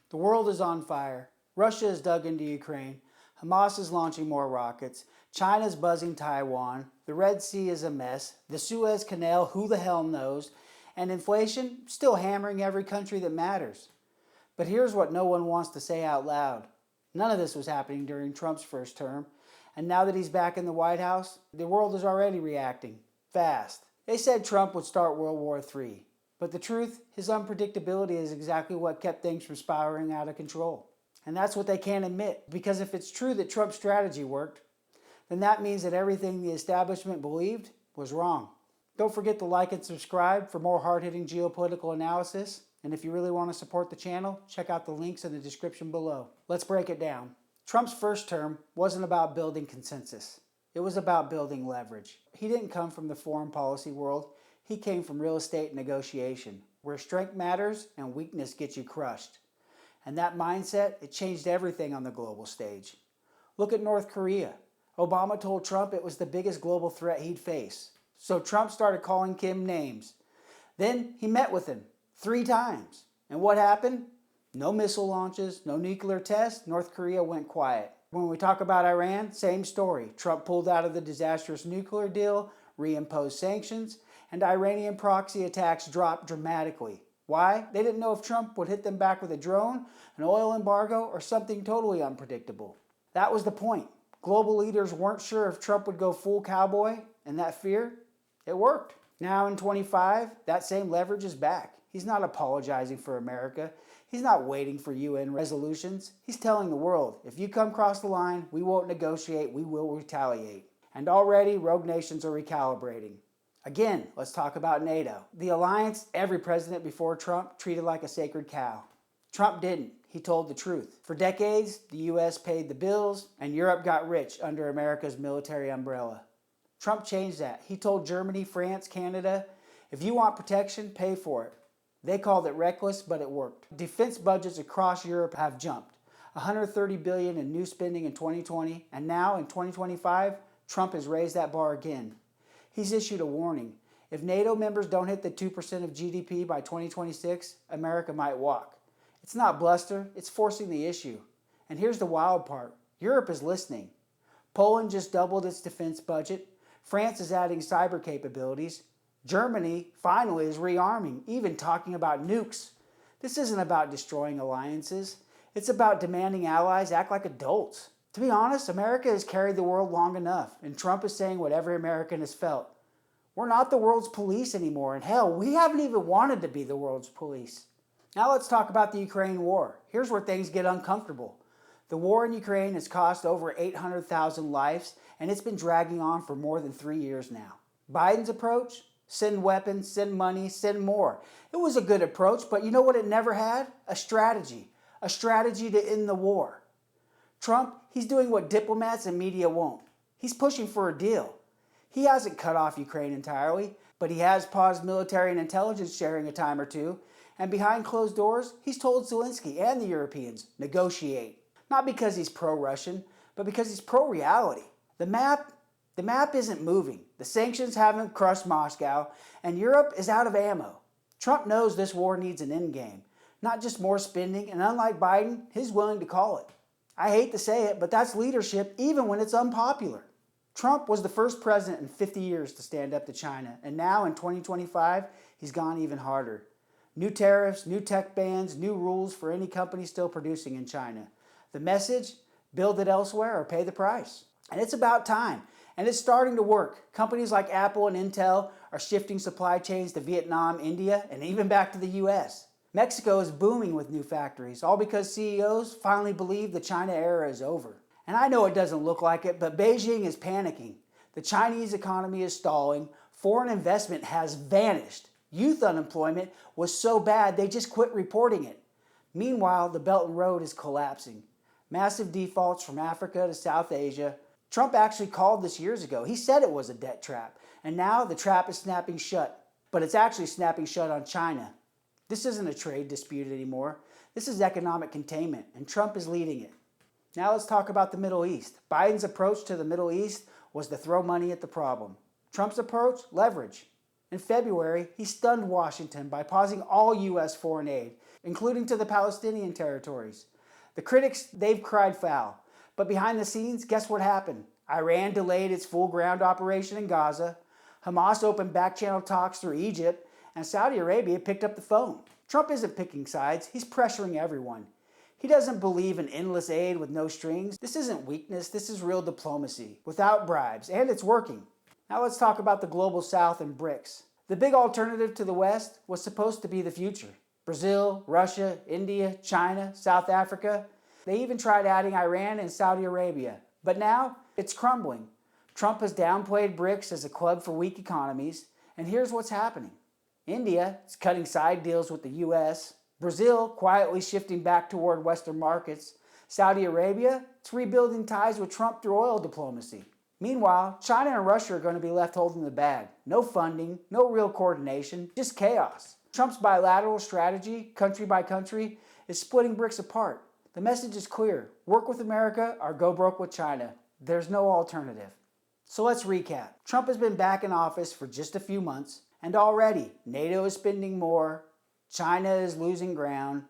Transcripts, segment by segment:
The world is on fire. Russia is dug into Ukraine. Hamas is launching more rockets. China's buzzing Taiwan. The Red Sea is a mess. The Suez Canal, who the hell knows? And inflation, still hammering every country that matters. But here's what no one wants to say out loud. None of this was happening during Trump's first term. And now that he's back in the White House, the world is already reacting. Fast. They said Trump would start World War III. But the truth, his unpredictability is exactly what kept things from spiraling out of control. And that's what they can't admit, because if it's true that Trump's strategy worked, then that means that everything the establishment believed was wrong. Don't forget to like and subscribe for more hard-hitting geopolitical analysis. And if you really want to support the channel, check out the links in the description below. Let's break it down. Trump's first term wasn't about building consensus. It was about building leverage. He didn't come from the foreign policy world. He came from real estate negotiation, where strength matters and weakness gets you crushed. And that mindset, it changed everything on the global stage. Look at North Korea. Obama told Trump it was the biggest global threat he'd face. So Trump started calling Kim names. Then he met with him 3 times. And what happened? No missile launches, no nuclear tests. North Korea went quiet. When we talk about Iran, same story. Trump pulled out of the disastrous nuclear deal, reimposed sanctions, and Iranian proxy attacks dropped dramatically. Why? They didn't know if Trump would hit them back with a drone, an oil embargo, or something totally unpredictable. That was the point. Global leaders weren't sure if Trump would go full cowboy, and that fear, it worked. Now in 25, that same leverage is back. He's not apologizing for America. He's not waiting for UN resolutions. He's telling the world, if you come across the line, we won't negotiate, we will retaliate. And already, rogue nations are recalibrating. Again, let's talk about NATO. The alliance every president before Trump treated like a sacred cow. Trump didn't. He told the truth. For decades, the US paid the bills, and Europe got rich under America's military umbrella. Trump changed that. He told Germany, France, Canada, if you want protection, pay for it. They called it reckless, but it worked. Defense budgets across Europe have jumped. $130 billion in new spending in 2020, and now in 2025, Trump has raised that bar again. He's issued a warning. If NATO members don't hit the 2% of GDP by 2026, America might walk. It's not bluster, it's forcing the issue. And here's the wild part. Europe is listening. Poland just doubled its defense budget. France is adding cyber capabilities. Germany finally is rearming, even talking about nukes. This isn't about destroying alliances. It's about demanding allies act like adults. To be honest, America has carried the world long enough, and Trump is saying what every American has felt. We're not the world's police anymore, and hell, we haven't even wanted to be the world's police. Now let's talk about the Ukraine war. Here's where things get uncomfortable. The war in Ukraine has cost over 800,000 lives, and it's been dragging on for more than 3 years now. Biden's approach? Send weapons, send money, send more. It was a good approach, but you know what it never had? A strategy. A strategy to end the war. Trump, he's doing what diplomats and media won't. He's pushing for a deal. He hasn't cut off Ukraine entirely, but he has paused military and intelligence sharing a time or two, and behind closed doors, he's told Zelensky and the Europeans, negotiate. Not because he's pro-Russian, but because he's pro-reality. The map isn't moving. The sanctions haven't crushed Moscow, and Europe is out of ammo. Trump knows this war needs an endgame, not just more spending, and unlike Biden, he's willing to call it. I hate to say it, but that's leadership even when it's unpopular. Trump was the first president in 50 years to stand up to China, and now in 2025, he's gone even harder. New tariffs, new tech bans, new rules for any company still producing in China. The message? Build it elsewhere or pay the price. And it's about time. And it's starting to work. Companies like Apple and Intel are shifting supply chains to Vietnam, India, and even back to the US. Mexico is booming with new factories, all because CEOs finally believe the China era is over. And I know it doesn't look like it, but Beijing is panicking. The Chinese economy is stalling. Foreign investment has vanished. Youth unemployment was so bad they just quit reporting it. Meanwhile, the Belt and Road is collapsing. Massive defaults from Africa to South Asia. Trump actually called this years ago. He said it was a debt trap. And now the trap is snapping shut. But it's actually snapping shut on China. This isn't a trade dispute anymore. This is economic containment, and Trump is leading it. Now let's talk about the Middle East. Biden's approach to the Middle East was to throw money at the problem. Trump's approach? Leverage. In February, he stunned Washington by pausing all U.S. foreign aid. including to the Palestinian territories. The critics, they've cried foul. But behind the scenes, guess what happened? Iran delayed its full ground operation in Gaza, Hamas opened back-channel talks through Egypt, and Saudi Arabia picked up the phone. Trump isn't picking sides, he's pressuring everyone. He doesn't believe in endless aid with no strings. This isn't weakness, this is real diplomacy, without bribes, and it's working. Now let's talk about the global south and BRICS. The big alternative to the West was supposed to be the future. Brazil, Russia, India, China, South Africa. They even tried adding Iran and Saudi Arabia. But now, it's crumbling. Trump has downplayed BRICS as a club for weak economies, and here's what's happening. India is cutting side deals with the US. Brazil quietly shifting back toward Western markets. Saudi Arabia, it's rebuilding ties with Trump through oil diplomacy. Meanwhile, China and Russia are going to be left holding the bag. No funding, no real coordination, just chaos. Trump's bilateral strategy, country by country, is splitting BRICS apart. The message is clear. Work with America or go broke with China. There's no alternative. So let's recap. Trump has been back in office for just a few months, and already NATO is spending more, China is losing ground,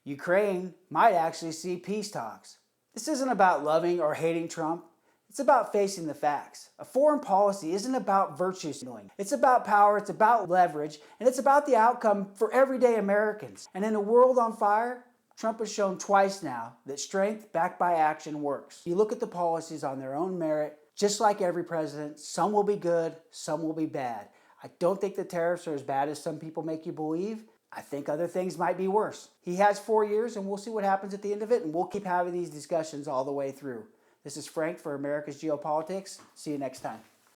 Ukraine might actually see peace talks. This isn't about loving or hating Trump. It's about facing the facts. A foreign policy isn't about virtue signaling. It's about power, it's about leverage, and it's about the outcome for everyday Americans. And in a world on fire, Trump has shown twice now that strength backed by action works. You look at the policies on their own merit, just like every president, some will be good, some will be bad. I don't think the tariffs are as bad as some people make you believe. I think other things might be worse. He has 4 years, and we'll see what happens at the end of it, and we'll keep having these discussions all the way through. This is Frank for America's Geopolitics. See you next time.